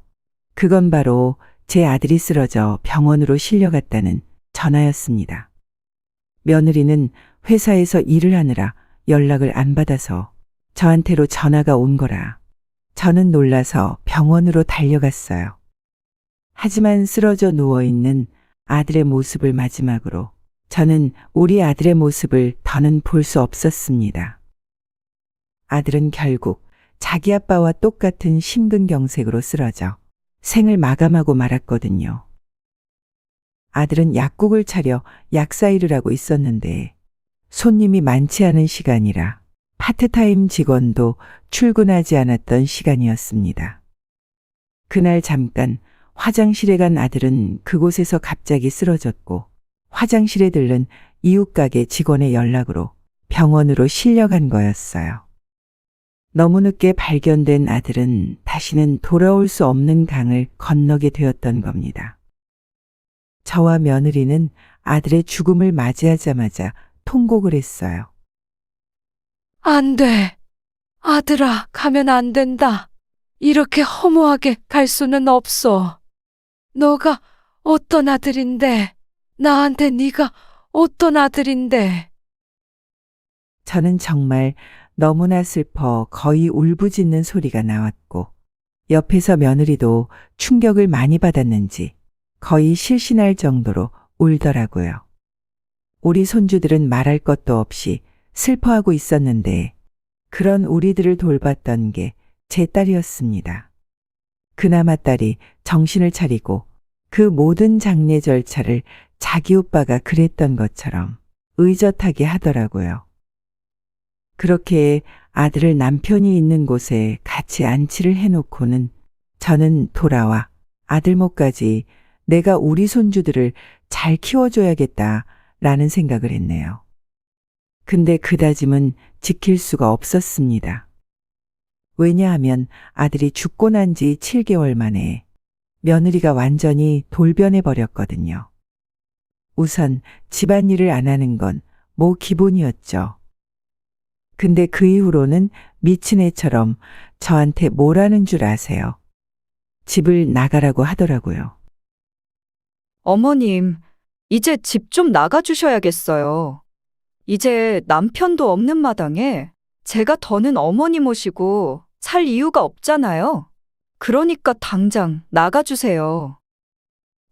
[SPEAKER 4] 그건 바로 제 아들이 쓰러져 병원으로 실려갔다는 전화였습니다. 며느리는 회사에서 일을 하느라 연락을 안 받아서 저한테로 전화가 온 거라. 저는 놀라서 병원으로 달려갔어요. 하지만 쓰러져 누워있는 아들의 모습을 마지막으로 저는 우리 아들의 모습을 더는 볼 수 없었습니다. 아들은 결국 자기 아빠와 똑같은 심근경색으로 쓰러져 생을 마감하고 말았거든요. 아들은 약국을 차려 약사일을 하고 있었는데 손님이 많지 않은 시간이라 파트타임 직원도 출근하지 않았던 시간이었습니다. 그날 잠깐 화장실에 간 아들은 그곳에서 갑자기 쓰러졌고 화장실에 들른 이웃가게 직원의 연락으로 병원으로 실려간 거였어요. 너무 늦게 발견된 아들은 다시는 돌아올 수 없는 강을 건너게 되었던 겁니다. 저와 며느리는 아들의 죽음을 맞이하자마자 통곡을 했어요.
[SPEAKER 2] 안 돼. 아들아, 가면 안 된다. 이렇게 허무하게 갈 수는 없어. 너가 어떤 아들인데, 나한테 네가 어떤 아들인데.
[SPEAKER 4] 저는 정말 너무나 슬퍼 거의 울부짖는 소리가 나왔고 옆에서 며느리도 충격을 많이 받았는지 거의 실신할 정도로 울더라고요. 우리 손주들은 말할 것도 없이 슬퍼하고 있었는데 그런 우리들을 돌봤던 게 제 딸이었습니다. 그나마 딸이 정신을 차리고 그 모든 장례 절차를 자기 오빠가 그랬던 것처럼 의젓하게 하더라고요. 그렇게 아들을 남편이 있는 곳에 같이 안치를 해놓고는 저는 돌아와 아들 몫까지 내가 우리 손주들을 잘 키워줘야겠다라는 생각을 했네요. 근데 그 다짐은 지킬 수가 없었습니다. 왜냐하면 아들이 죽고 난 지 7개월 만에 며느리가 완전히 돌변해 버렸거든요. 우선 집안일을 안 하는 건 뭐 기본이었죠. 근데 그 이후로는 미친 애처럼 저한테 뭐라는 줄 아세요? 집을 나가라고 하더라고요.
[SPEAKER 1] 어머님, 이제 집 좀 나가주셔야겠어요. 이제 남편도 없는 마당에 제가 더는 어머니 모시고 살 이유가 없잖아요. 그러니까 당장 나가주세요.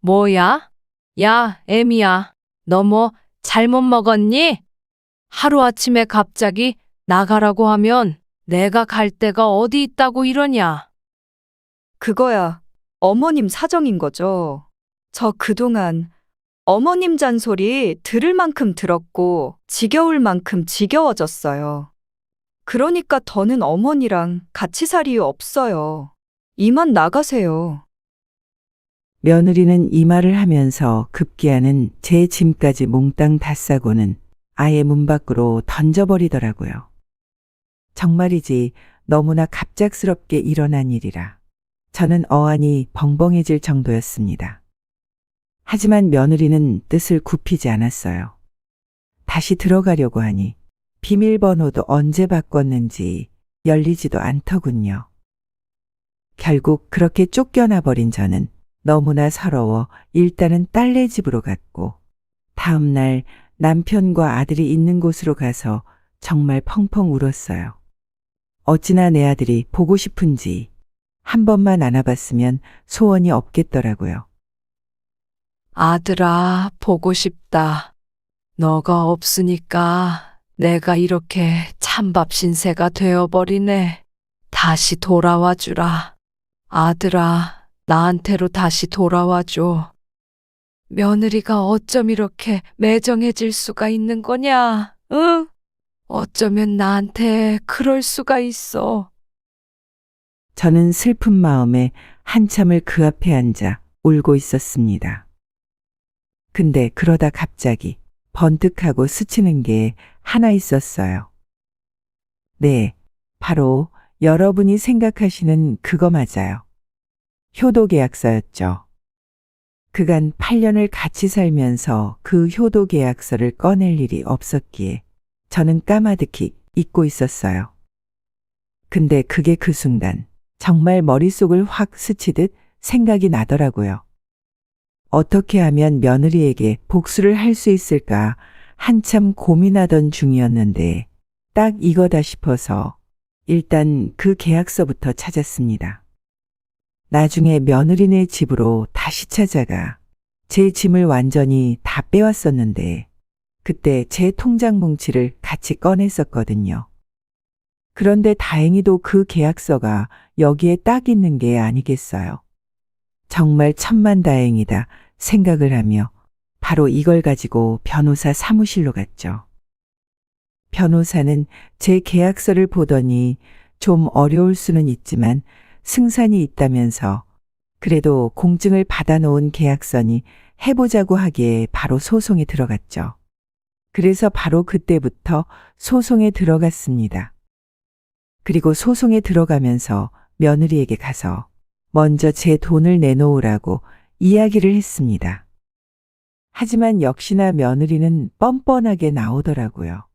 [SPEAKER 2] 뭐야? 야, 애미야. 너 뭐 잘못 먹었니? 하루아침에 갑자기 나가라고 하면 내가 갈 데가 어디 있다고 이러냐?
[SPEAKER 1] 그거야 어머님 사정인 거죠. 저 그동안 어머님 잔소리 들을 만큼 들었고 지겨울 만큼 지겨워졌어요. 그러니까 더는 어머니랑 같이 살 이유 없어요. 이만 나가세요.
[SPEAKER 4] 며느리는 이 말을 하면서 급기야는 제 짐까지 몽땅 다 싸고는 아예 문 밖으로 던져버리더라고요. 정말이지 너무나 갑작스럽게 일어난 일이라 저는 어안이 벙벙해질 정도였습니다. 하지만 며느리는 뜻을 굽히지 않았어요. 다시 들어가려고 하니 비밀번호도 언제 바꿨는지 열리지도 않더군요. 결국 그렇게 쫓겨나 버린 저는 너무나 서러워 일단은 딸네 집으로 갔고 다음 날 남편과 아들이 있는 곳으로 가서 정말 펑펑 울었어요. 어찌나 내 아들이 보고 싶은지 한 번만 안아봤으면 소원이 없겠더라고요.
[SPEAKER 2] 아들아, 보고 싶다. 너가 없으니까 내가 이렇게 찬밥 신세가 되어버리네. 다시 돌아와 주라. 아들아, 나한테로 다시 돌아와 줘. 며느리가 어쩜 이렇게 매정해질 수가 있는 거냐? 응? 어쩌면 나한테 그럴 수가 있어.
[SPEAKER 4] 저는 슬픈 마음에 한참을 그 앞에 앉아 울고 있었습니다. 근데 그러다 갑자기 번뜩하고 스치는 게 하나 있었어요. 네, 바로 여러분이 생각하시는 그거 맞아요. 효도계약서였죠. 그간 8년을 같이 살면서 그 효도계약서를 꺼낼 일이 없었기에 저는 까마득히 잊고 있었어요. 근데 그게 그 순간 정말 머릿속을 확 스치듯 생각이 나더라고요. 어떻게 하면 며느리에게 복수를 할 수 있을까 한참 고민하던 중이었는데 딱 이거다 싶어서 일단 그 계약서부터 찾았습니다. 나중에 며느리네 집으로 다시 찾아가 제 짐을 완전히 다 빼왔었는데 그때 제 통장 뭉치를 같이 꺼냈었거든요. 그런데 다행히도 그 계약서가 여기에 딱 있는 게 아니겠어요. 정말 천만다행이다 생각을 하며 바로 이걸 가지고 변호사 사무실로 갔죠. 변호사는 제 계약서를 보더니 좀 어려울 수는 있지만 승산이 있다면서 그래도 공증을 받아놓은 계약서니 해보자고 하기에 바로 소송에 들어갔죠. 그래서 바로 그때부터 소송에 들어갔습니다. 그리고 소송에 들어가면서 며느리에게 가서 먼저 제 돈을 내놓으라고 이야기를 했습니다. 하지만 역시나 며느리는 뻔뻔하게 나오더라고요.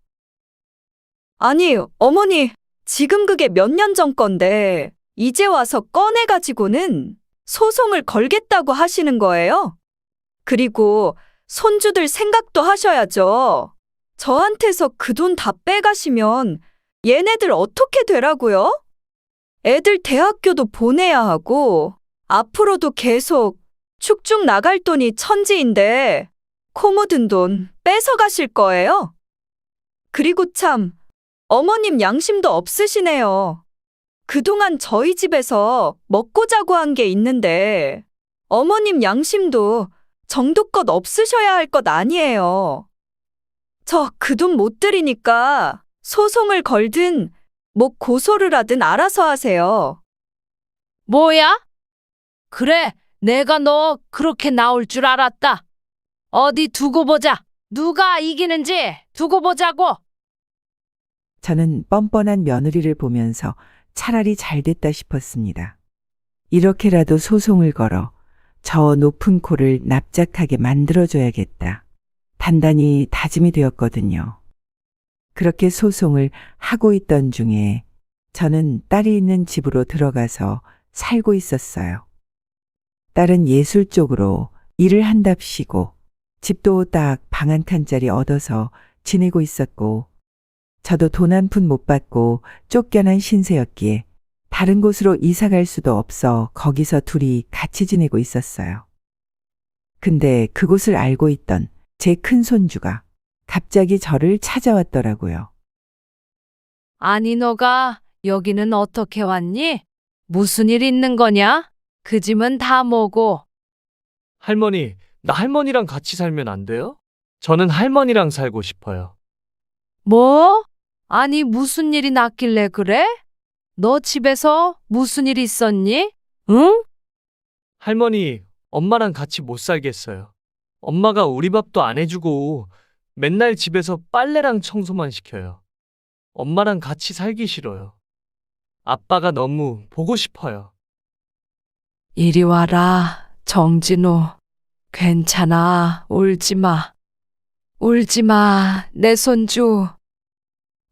[SPEAKER 1] 아니, 어머니, 지금 그게 몇 년 전 건데, 이제 와서 꺼내가지고는 소송을 걸겠다고 하시는 거예요? 그리고 손주들 생각도 하셔야죠. 저한테서 그 돈 다 빼가시면 얘네들 어떻게 되라고요? 애들 대학교도 보내야 하고, 앞으로도 계속 축축 나갈 돈이 천지인데, 코 묻은 돈 뺏어가실 거예요? 그리고 참, 어머님 양심도 없으시네요. 그동안 저희 집에서 먹고 자고 한 게 있는데, 어머님 양심도 정도껏 없으셔야 할 것 아니에요. 저 그 돈 못 드리니까 소송을 걸든 뭐 고소를 하든 알아서 하세요.
[SPEAKER 2] 뭐야? 그래, 내가 너 그렇게 나올 줄 알았다. 어디 두고 보자. 누가 이기는지 두고 보자고.
[SPEAKER 4] 저는 뻔뻔한 며느리를 보면서 차라리 잘 됐다 싶었습니다. 이렇게라도 소송을 걸어 저 높은 코를 납작하게 만들어줘야겠다. 단단히 다짐이 되었거든요. 그렇게 소송을 하고 있던 중에 저는 딸이 있는 집으로 들어가서 살고 있었어요. 딸은 예술 쪽으로 일을 한답시고 집도 딱 방 한 칸짜리 얻어서 지내고 있었고 저도 돈 한 푼 못 받고 쫓겨난 신세였기에 다른 곳으로 이사 갈 수도 없어 거기서 둘이 같이 지내고 있었어요. 근데 그곳을 알고 있던 제 큰손주가 갑자기 저를 찾아왔더라고요.
[SPEAKER 2] 아니, 너가 여기는 어떻게 왔니? 무슨 일 있는 거냐? 그 짐은 다 뭐고?
[SPEAKER 8] 할머니, 나 할머니랑 같이 살면 안 돼요? 저는 할머니랑 살고 싶어요.
[SPEAKER 2] 뭐? 아니, 무슨 일이 났길래 그래? 너 집에서 무슨 일 있었니? 응?
[SPEAKER 8] 할머니, 엄마랑 같이 못 살겠어요. 엄마가 우리 밥도 안 해주고 맨날 집에서 빨래랑 청소만 시켜요. 엄마랑 같이 살기 싫어요. 아빠가 너무 보고 싶어요.
[SPEAKER 2] 이리 와라, 정진우. 괜찮아, 울지 마. 울지 마, 내 손주.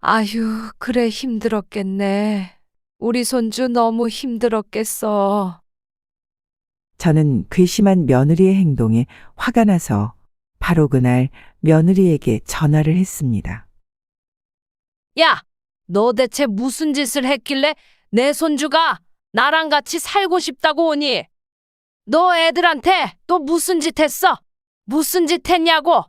[SPEAKER 2] 아휴, 그래 힘들었겠네. 우리 손주 너무 힘들었겠어.
[SPEAKER 4] 저는 괘씸한 며느리의 행동에 화가 나서 바로 그날 며느리에게 전화를 했습니다.
[SPEAKER 2] 야, 너 대체 무슨 짓을 했길래 내 손주가 나랑 같이 살고 싶다고 오니? 너 애들한테 또 무슨 짓 했어? 무슨 짓 했냐고?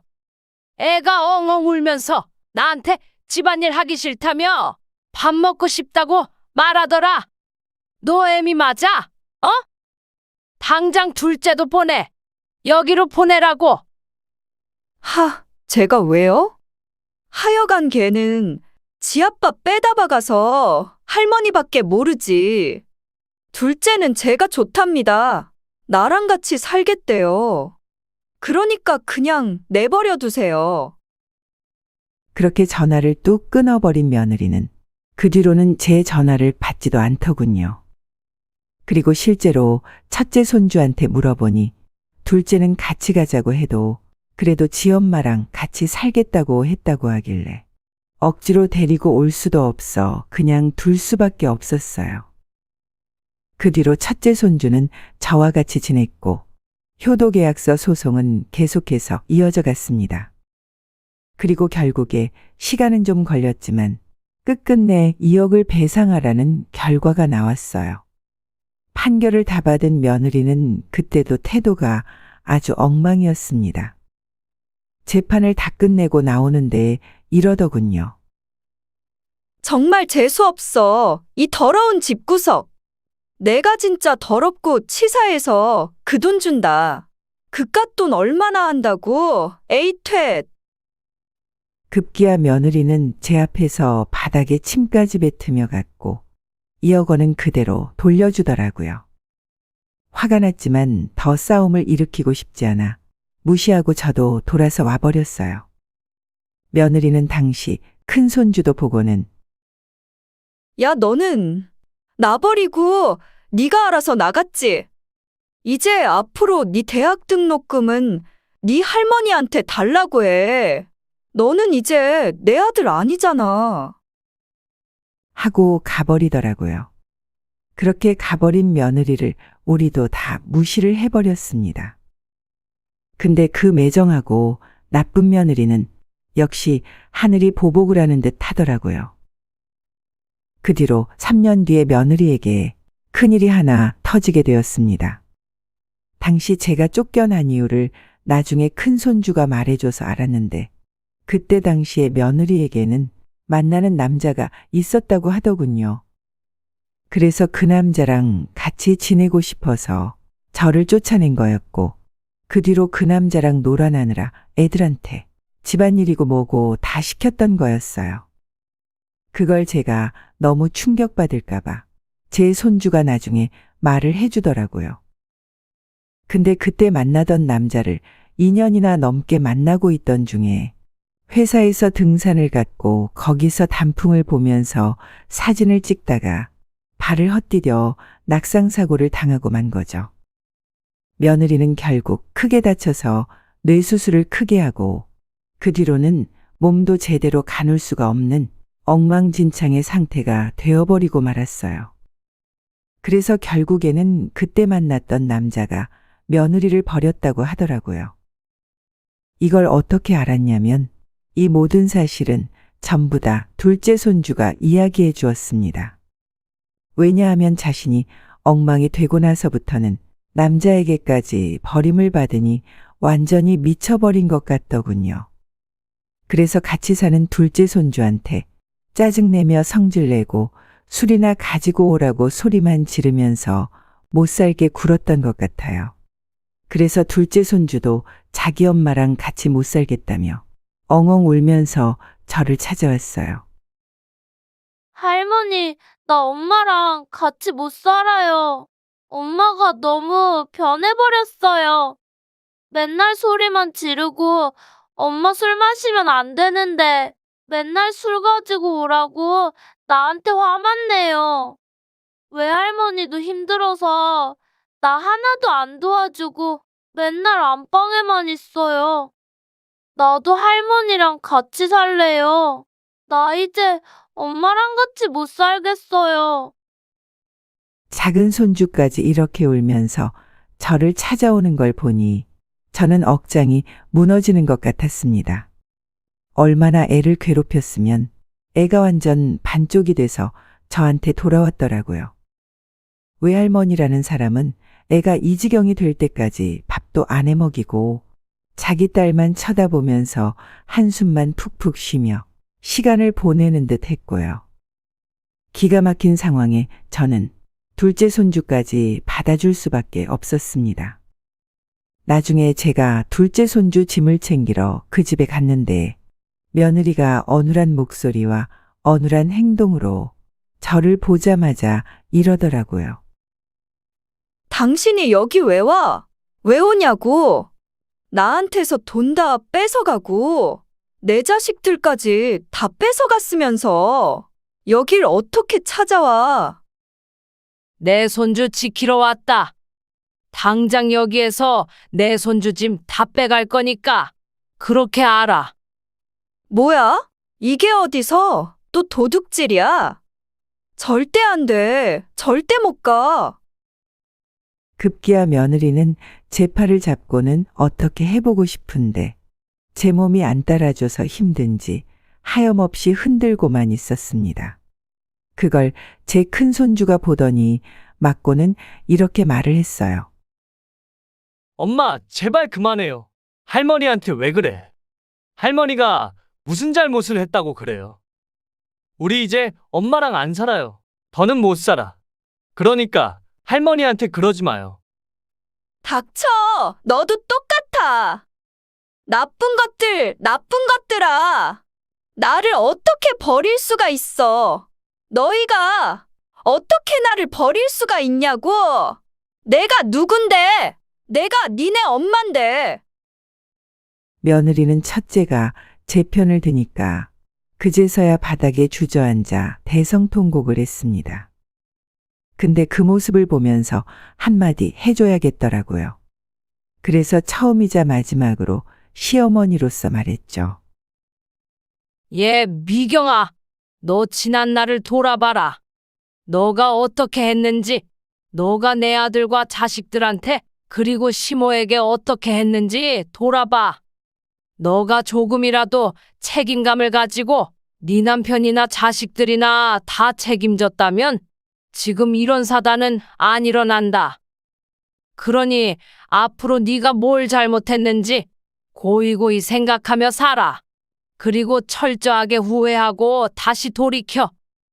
[SPEAKER 2] 애가 엉엉 울면서 나한테 집안일 하기 싫다며 밥 먹고 싶다고 말하더라. 너 애미 맞아? 어? 당장 둘째도 보내. 여기로 보내라고.
[SPEAKER 1] 제가 왜요? 하여간 걔는 지 아빠 빼다 박아서 할머니밖에 모르지. 둘째는 제가 좋답니다. 나랑 같이 살겠대요. 그러니까 그냥 내버려 두세요.
[SPEAKER 4] 그렇게 전화를 뚝 끊어버린 며느리는 그 뒤로는 제 전화를 받지도 않더군요. 그리고 실제로 첫째 손주한테 물어보니 둘째는 같이 가자고 해도 그래도 지 엄마랑 같이 살겠다고 했다고 하길래 억지로 데리고 올 수도 없어 그냥 둘 수밖에 없었어요. 그 뒤로 첫째 손주는 저와 같이 지냈고 효도계약서 소송은 계속해서 이어져 갔습니다. 그리고 결국에 시간은 좀 걸렸지만 끝끝내 2억을 배상하라는 결과가 나왔어요. 판결을 다 받은 며느리는 그때도 태도가 아주 엉망이었습니다. 재판을 다 끝내고 나오는데 이러더군요.
[SPEAKER 1] 정말 재수없어. 이 더러운 집구석. 내가 진짜 더럽고 치사해서 그 돈 준다. 그깟 돈 얼마나 한다고? 에이 퇴.
[SPEAKER 4] 급기야 며느리는 제 앞에서 바닥에 침까지 뱉으며 갔고 2억 원은 그대로 돌려주더라고요. 화가 났지만 더 싸움을 일으키고 싶지 않아 무시하고 저도 돌아서 와버렸어요. 며느리는 당시 큰 손주도 보고는
[SPEAKER 1] 야, 너는 나 버리고 네가 알아서 나갔지? 이제 앞으로 네 대학 등록금은 네 할머니한테 달라고 해. 너는 이제 내 아들 아니잖아.
[SPEAKER 4] 하고 가버리더라고요. 그렇게 가버린 며느리를 우리도 다 무시를 해버렸습니다. 근데 그 매정하고 나쁜 며느리는 역시 하늘이 보복을 하는 듯 하더라고요. 그 뒤로 3년 뒤에 며느리에게 큰일이 하나 터지게 되었습니다. 당시 제가 쫓겨난 이유를 나중에 큰 손주가 말해줘서 알았는데 그때 당시에 며느리에게는 만나는 남자가 있었다고 하더군요. 그래서 그 남자랑 같이 지내고 싶어서 저를 쫓아낸 거였고 그 뒤로 그 남자랑 놀아나느라 애들한테 집안일이고 뭐고 다 시켰던 거였어요. 그걸 제가 너무 충격받을까봐 제 손주가 나중에 말을 해주더라고요. 근데 그때 만나던 남자를 2년이나 넘게 만나고 있던 중에 회사에서 등산을 갔고 거기서 단풍을 보면서 사진을 찍다가 발을 헛디뎌 낙상사고를 당하고 만 거죠. 며느리는 결국 크게 다쳐서 뇌수술을 크게 하고 그 뒤로는 몸도 제대로 가눌 수가 없는 엉망진창의 상태가 되어버리고 말았어요. 그래서 결국에는 그때 만났던 남자가 며느리를 버렸다고 하더라고요. 이걸 어떻게 알았냐면 이 모든 사실은 전부 다 둘째 손주가 이야기해 주었습니다. 왜냐하면 자신이 엉망이 되고 나서부터는 남자에게까지 버림을 받으니 완전히 미쳐버린 것 같더군요. 그래서 같이 사는 둘째 손주한테 짜증내며 성질내고 술이나 가지고 오라고 소리만 지르면서 못살게 굴었던 것 같아요. 그래서 둘째 손주도 자기 엄마랑 같이 못 살겠다며 엉엉 울면서 저를 찾아왔어요.
[SPEAKER 9] 할머니, 나 엄마랑 같이 못 살아요. 엄마가 너무 변해버렸어요. 맨날 소리만 지르고 엄마 술 마시면 안 되는데 맨날 술 가지고 오라고 나한테 화만 내요. 외할머니도 힘들어서 나 하나도 안 도와주고 맨날 안방에만 있어요. 나도 할머니랑 같이 살래요. 나 이제 엄마랑 같이 못 살겠어요.
[SPEAKER 4] 작은 손주까지 이렇게 울면서 저를 찾아오는 걸 보니 저는 억장이 무너지는 것 같았습니다. 얼마나 애를 괴롭혔으면 애가 완전 반쪽이 돼서 저한테 돌아왔더라고요. 외할머니라는 사람은 애가 이 지경이 될 때까지 밥도 안 해먹이고 자기 딸만 쳐다보면서 한숨만 푹푹 쉬며 시간을 보내는 듯 했고요. 기가 막힌 상황에 저는 둘째 손주까지 받아줄 수밖에 없었습니다. 나중에 제가 둘째 손주 짐을 챙기러 그 집에 갔는데 며느리가 어눌한 목소리와 어눌한 행동으로 저를 보자마자 이러더라고요.
[SPEAKER 1] 당신이 여기 왜 와? 왜 오냐고? 나한테서 돈 다 뺏어가고 내 자식들까지 다 뺏어갔으면서 여길 어떻게 찾아와?
[SPEAKER 2] 내 손주 지키러 왔다. 당장 여기에서 내 손주 짐 다 빼갈 거니까 그렇게 알아.
[SPEAKER 1] 뭐야? 이게 어디서 또 도둑질이야? 절대 안 돼. 절대 못 가.
[SPEAKER 4] 급기야 며느리는 제 팔을 잡고는 어떻게 해보고 싶은데 제 몸이 안 따라줘서 힘든지 하염없이 흔들고만 있었습니다. 그걸 제 큰손주가 보더니 맞고는 이렇게 말을 했어요.
[SPEAKER 8] 엄마, 제발 그만해요. 할머니한테 왜 그래? 할머니가 무슨 잘못을 했다고 그래요? 우리 이제 엄마랑 안 살아요. 더는 못 살아. 그러니까 할머니한테 그러지 마요.
[SPEAKER 1] 닥쳐! 너도 똑같아! 나쁜 것들, 나쁜 것들아! 나를 어떻게 버릴 수가 있어? 너희가 어떻게 나를 버릴 수가 있냐고? 내가 누군데? 내가 니네 엄만데.
[SPEAKER 4] 며느리는 첫째가 제 편을 드니까 그제서야 바닥에 주저앉아 대성통곡을 했습니다. 근데 그 모습을 보면서 한마디 해줘야겠더라고요. 그래서 처음이자 마지막으로 시어머니로서 말했죠.
[SPEAKER 2] 예, 미경아, 너 지난 날을 돌아봐라. 너가 어떻게 했는지, 너가 내 아들과 자식들한테 그리고 시모에게 어떻게 했는지 돌아봐. 너가 조금이라도 책임감을 가지고 네 남편이나 자식들이나 다 책임졌다면 지금 이런 사단은 안 일어난다. 그러니 앞으로 네가 뭘 잘못했는지 고이고이 생각하며 살아. 그리고 철저하게 후회하고 다시 돌이켜.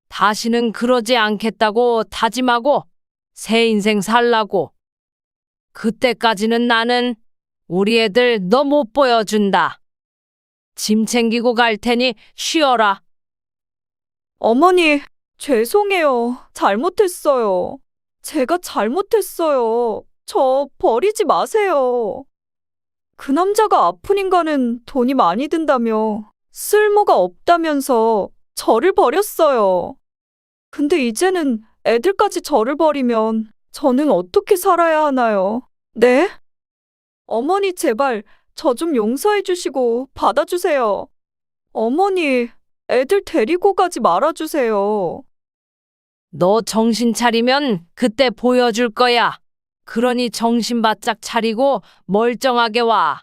[SPEAKER 2] 다시는 그러지 않겠다고 다짐하고 새 인생 살라고. 그때까지는 나는 우리 애들 너 못 보여준다. 짐 챙기고 갈 테니 쉬어라.
[SPEAKER 1] 어머니, 죄송해요. 잘못했어요. 제가 잘못했어요. 저 버리지 마세요. 그 남자가 아픈 인간은 돈이 많이 든다며 쓸모가 없다면서 저를 버렸어요. 근데 이제는 애들까지 저를 버리면 저는 어떻게 살아야 하나요? 네? 어머니 제발 저 좀 용서해 주시고 받아주세요. 어머니, 애들 데리고 가지 말아주세요.
[SPEAKER 2] 너 정신 차리면 그때 보여줄 거야. 그러니 정신 바짝 차리고 멀쩡하게 와.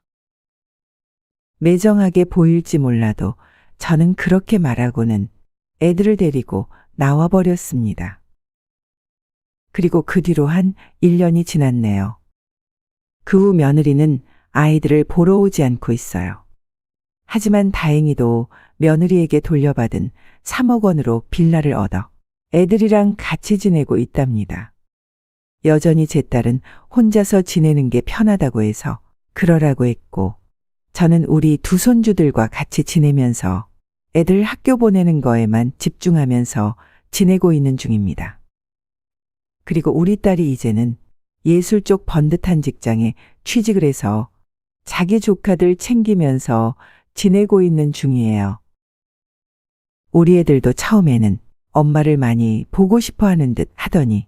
[SPEAKER 4] 매정하게 보일지 몰라도 저는 그렇게 말하고는 애들을 데리고 나와 버렸습니다. 그리고 그 뒤로 한 1년이 지났네요. 그 후 며느리는 아이들을 보러 오지 않고 있어요. 하지만 다행히도 며느리에게 돌려받은 3억 원으로 빌라를 얻어 애들이랑 같이 지내고 있답니다. 여전히 제 딸은 혼자서 지내는 게 편하다고 해서 그러라고 했고, 저는 우리 두 손주들과 같이 지내면서 애들 학교 보내는 거에만 집중하면서 지내고 있는 중입니다. 그리고 우리 딸이 이제는 예술 쪽 번듯한 직장에 취직을 해서 자기 조카들 챙기면서 지내고 있는 중이에요. 우리 애들도 처음에는 엄마를 많이 보고 싶어 하는 듯 하더니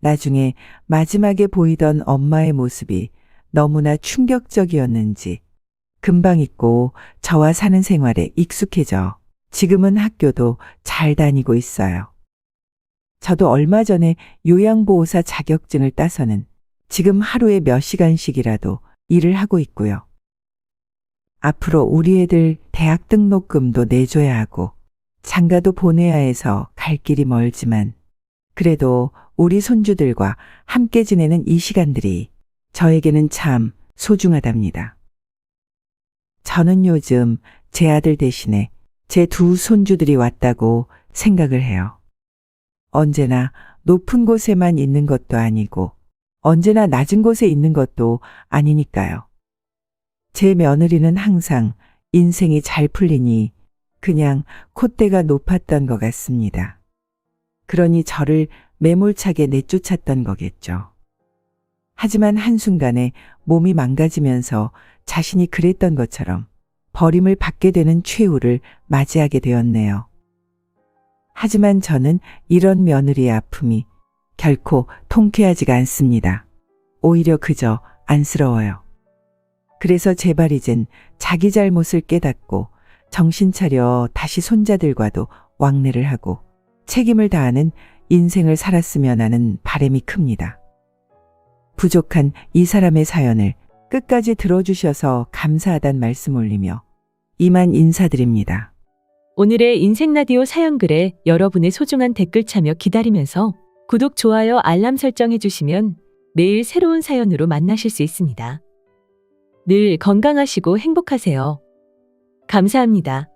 [SPEAKER 4] 나중에 마지막에 보이던 엄마의 모습이 너무나 충격적이었는지 금방 잊고 저와 사는 생활에 익숙해져 지금은 학교도 잘 다니고 있어요. 저도 얼마 전에 요양보호사 자격증을 따서는 지금 하루에 몇 시간씩이라도 일을 하고 있고요. 앞으로 우리 애들 대학 등록금도 내줘야 하고 장가도 보내야 해서 갈 길이 멀지만 그래도 우리 손주들과 함께 지내는 이 시간들이 저에게는 참 소중하답니다. 저는 요즘 제 아들 대신에 제 두 손주들이 왔다고 생각을 해요. 언제나 높은 곳에만 있는 것도 아니고 언제나 낮은 곳에 있는 것도 아니니까요. 제 며느리는 항상 인생이 잘 풀리니 그냥 콧대가 높았던 것 같습니다. 그러니 저를 매몰차게 내쫓았던 거겠죠. 하지만 한순간에 몸이 망가지면서 자신이 그랬던 것처럼 버림을 받게 되는 최후를 맞이하게 되었네요. 하지만 저는 이런 며느리의 아픔이 결코 통쾌하지가 않습니다. 오히려 그저 안쓰러워요. 그래서 제발 이젠 자기 잘못을 깨닫고 정신 차려 다시 손자들과도 왕래를 하고 책임을 다하는 인생을 살았으면 하는 바람이 큽니다. 부족한 이 사람의 사연을 끝까지 들어주셔서 감사하단 말씀 올리며 이만 인사드립니다.
[SPEAKER 3] 오늘의 인생라디오 사연글에 여러분의 소중한 댓글 참여 기다리면서 구독, 좋아요, 알람 설정해 주시면 매일 새로운 사연으로 만나실 수 있습니다. 늘 건강하시고 행복하세요. 감사합니다.